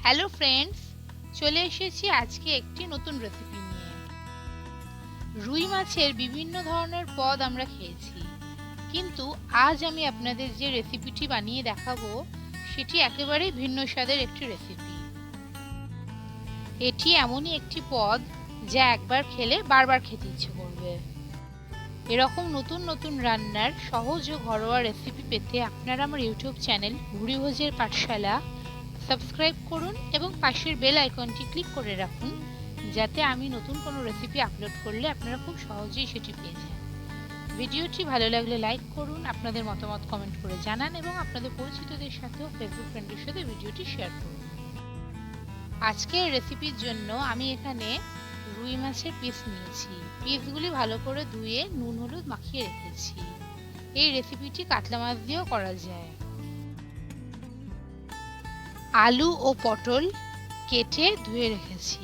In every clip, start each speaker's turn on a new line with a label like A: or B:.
A: Hello friends, চলে এসেছি আজকে একটি নতুন রেসিপি নিয়ে। রুই মাছের বিভিন্ন ধরনের পদ আমরা খেয়েছি, কিন্তু আজ আমি আপনাদের যে রেসিপিটি বানিয়ে দেখাবো সেটি একেবারেই ভিন্ন স্বাদের একটি রেসিপি। এটি এমনই একটি পদ যা একবার খেলে বারবার খেতে ইচ্ছে করবে। এরকম নতুন নতুন রান্নার সহজ ও ঘরোয়া রেসিপি পেতে আপনারা আমার ইউটিউব চ্যানেল ভুরিভোজের পাঠশালা সাবস্ক্রাইব করুন এবং পাশের বেল আইকনটি ক্লিক করে রাখুন, যাতে আমি নতুন কোনো রেসিপি আপলোড করলে আপনারা খুব সহজেই সেটি পেয়ে যান। ভিডিওটি ভালো লাগলে লাইক করুন, আপনাদের মতামত কমেন্ট করে জানান এবং আপনাদের পরিচিতদের সাথেও ফেসবুক ফ্রেন্ডের সাথে ভিডিওটি শেয়ার করুন। আজকের রেসিপির জন্য আমি এখানে রুই মাছের পিস নিয়েছি। পিসগুলি ভালো করে ধুয়ে নুন হলুদ মাখিয়ে রেখেছি। এই রেসিপিটি কাতলা মাছ দিয়েও করা যায়। আলু ও পটল কেটে ধুয়ে রেখেছি।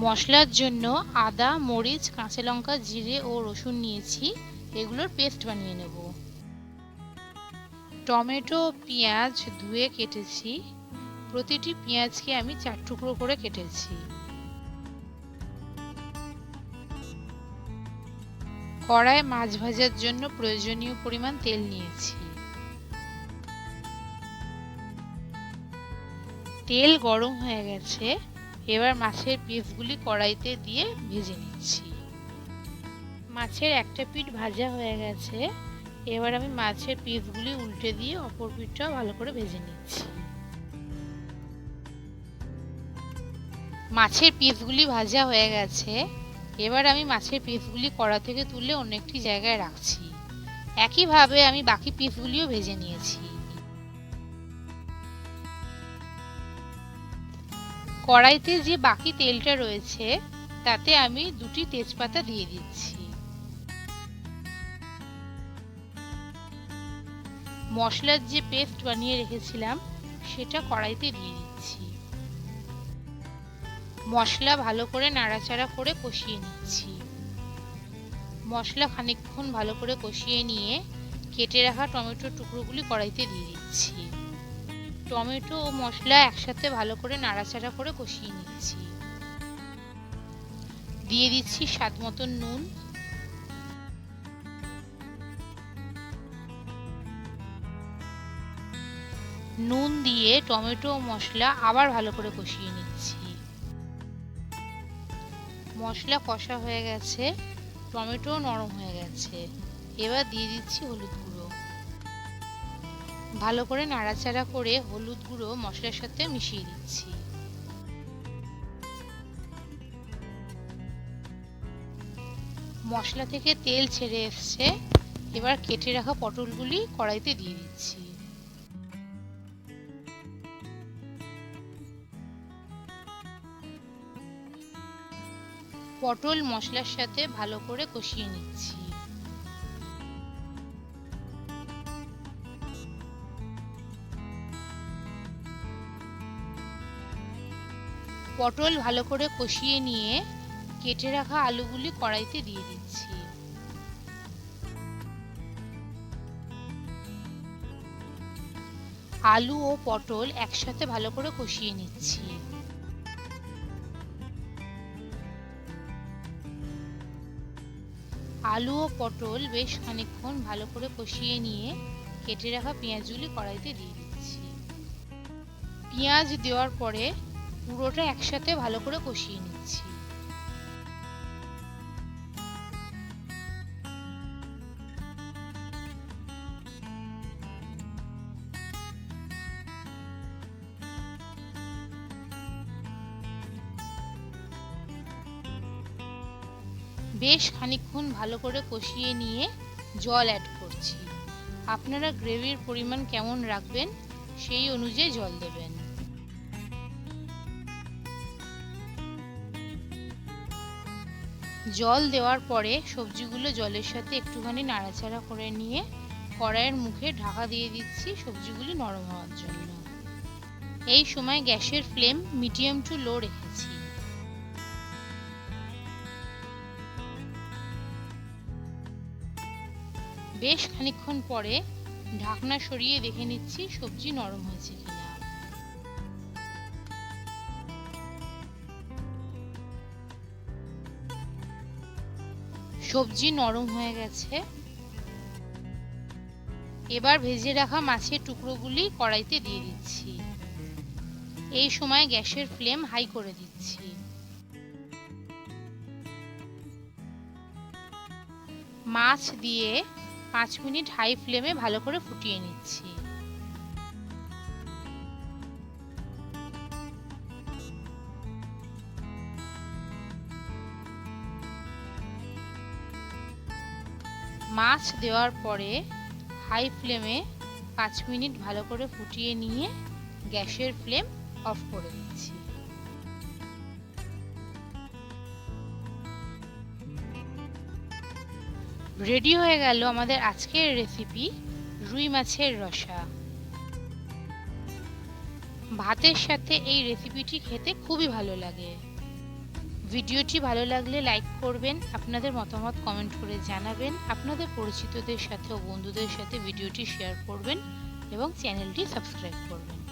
A: মশলার জন্য আদা, মরিচ, কাঁচা লঙ্কা, জিরে ও রসুন নিয়েছি। এগুলোর পেস্ট বানিয়ে নেব। টমেটো, পেঁয়াজ ধুয়ে কেটেছি। প্রতিটি পেঁয়াজকে আমি 4 টুকরো করে কেটেছি। কড়ায় মাছ ভাজার জন্য প্রয়োজনীয় পরিমাণ তেল নিয়েছি। তেল গরম হয়ে গেছে, এবার মাছের পিসগুলি কড়াইতে দিয়ে ভেজে নিচ্ছি। মাছের একটা পিঠ ভাজা হয়ে গেছে, এবার আমি মাছের পিসগুলি উল্টে দিয়ে অপর পিঠটাও ভালো করে ভেজে নিচ্ছি। মাছের পিসগুলি ভাজা হয়ে গেছে, এবার আমি মাছের পিসগুলি কড়া থেকে তুলে অন্য একটি জায়গায় রাখছি। একইভাবে আমি বাকি পিসগুলিও ভেজে নিয়েছি। কড়াইতে যে বাকি তেলটা রয়েছে তাতে আমি 2টি তেজপাতা দিয়ে দিচ্ছি। মশলার যে পেস্ট বানিয়ে রেখেছিলাম সেটা কড়াইতে দিয়ে দিচ্ছি। মশলা ভালো করে নাড়াচাড়া করে কষিয়ে নিচ্ছি। মশলা খানিকক্ষণ ভালো করে কষিয়ে নিয়ে কেটে রাখা টমেটোর টুকরোগুলি কড়াইতে দিয়ে দিচ্ছি। টমেটো ও মশলা একসাথে ভালো করে নাড়াচাড়া করে কষিয়ে নিচ্ছি। দিয়ে দিচ্ছি স্বাদ মতন নুন। নুন দিয়ে টমেটো ও মশলা আবার ভালো করে কষিয়ে নিচ্ছি। মশলা কষা হয়ে গেছে, টমেটো নরম হয়ে গেছে। এবার দিয়ে দিচ্ছি হলুদ গুঁড়ো। ভালো করে নাড়াচাড়া করে হলুদ গুঁড়ো মশলার সাথে মিশিয়ে দিচ্ছি। মশলা থেকে তেল ছেড়ে এসছে, এবার কেটে রাখা পটলগুলি কড়াইতে দিয়ে দিচ্ছি। পটল মশলার সাথে ভালো করে কষিয়ে নিচ্ছি। পটল ভালো করে কষিয়ে নিয়ে কেটে রাখা আলুগুলি কড়াইতে দিয়ে দিচ্ছি। আলু ও পটল একসাথে ভালো করে কষিয়ে নিচ্ছি। আলু ও পটল বেশ খানিকক্ষণ ভালো করে কষিয়ে নিয়ে কেটে রাখা পেঁয়াজগুলি কড়াইতে দিয়ে দিচ্ছি। পেঁয়াজ দেওয়ার পরে পুরোটা একসাথে ভালো করে কষিয়ে নিচ্ছি। বেশ খানিকক্ষণ ভালো করে কষিয়ে নিয়ে জল অ্যাড করছি। আপনারা গ্রেভির পরিমাণ কেমন রাখবেন সেই অনুযায়ী জল দেবেন। জল দেওয়ার পরে সবজিগুলো জলের সাথে একটুখানি নাড়াচাড়া করে নিয়ে কড়াইয়ের মুখে ঢাকা দিয়ে দিচ্ছি সবজিগুলি নরম হওয়ার জন্য। এই সময় গ্যাসের ফ্লেম মিডিয়াম টু লো রেখেছি। বেশ খানিকক্ষণ পরে ঢাকনা সরিয়ে দেখে নিচ্ছি সবজি নরম হয়েছে কিনা। সবজি নরম হয়ে গেছে। এবার ভেজে রাখা মাছের টুকরোগুলি কড়াইতে দিয়ে দিচ্ছি। এই সময় গ্যাসের ফ্লেম হাই করে দিচ্ছি। মাছ দিয়ে 5 মিনিট হাই ফ্লেমে ভালো করে ফুটিয়ে নিচ্ছি। মাছ দেওয়ার পরে হাই ফ্লেমে 5 মিনিট ভালো করে ফুটিয়ে নিয়ে গ্যাসের ফ্লেম অফ করে দিচ্ছি। রেডি হয়ে গেল আমাদের আজকের রেসিপি রুই মাছের রসা। ভাতের সাথে এই রেসিপিটি খেতে খুবই ভালো লাগে। ভিডিওটি ভালো লাগলে লাইক করবেন, আপনাদের মতামত কমেন্ট করে জানাবেন, আপনাদের পরিচিতদের সাথে ও বন্ধুদের সাথে ভিডিওটি শেয়ার করবেন এবং চ্যানেলটি সাবস্ক্রাইব করবেন।